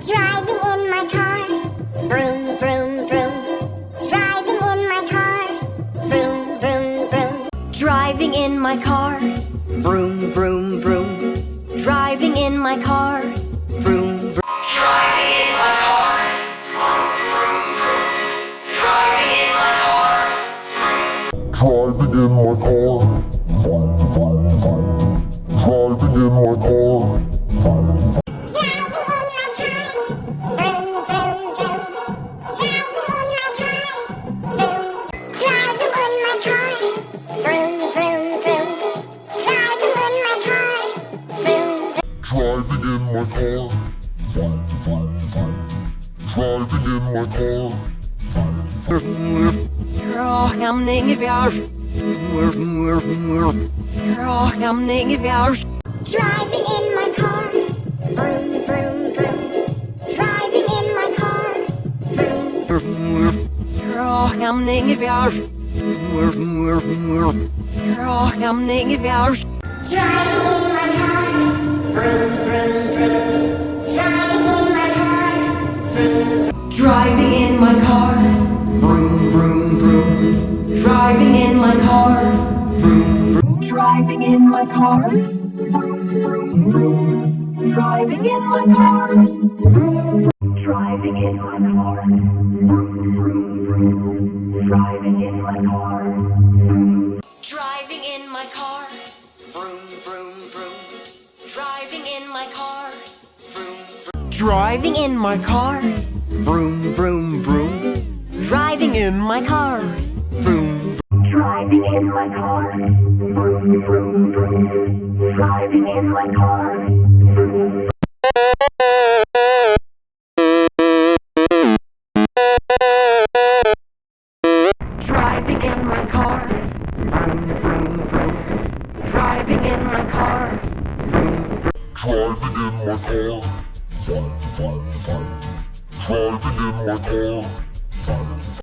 Driving in my car. Vroom, vroom, vroom. Driving in my car. Vroom, vroom, vroom. Driving in my car. Vroom, vroom, vroom. Driving in my car. Vroom, vroom. Driving in my car. Vroom, vroom, vroom. Driving in my car. Driving in my car. Driving in my car. Driving in my car. Driving in my car. Hamning i vjars. Hamning i vjars. Driving in my car. Vroom, vroom, vroom. Driving in my car. Vroom. Hamning i vjars. Hamning i vjars. Driving in my car. Vroom, vroom, vroom. Driving in my car. Driving in my car. Vroom, vroom, vroom. Driving in my car. Vroom, vroom. Driving in my car. Vroom, vroom, vroom. Driving in my car. Vroom, driving in my car. Vroom, vroom, vroom. Driving in my car. Driving in my car. Vroom, vroom, vroom. Driving in my car. Vroom, vroom. Driving in my car. Vroom, vroom, vroom. Driving in my car. Vroom, vroom. Driving in my car. Vroom, vroom, vroom. Driving in my car. Vroom. Driving in my car. Vroom, vroom, vroom. Driving in my car. Vroom, vroom. Driving in my car. Driving in my car.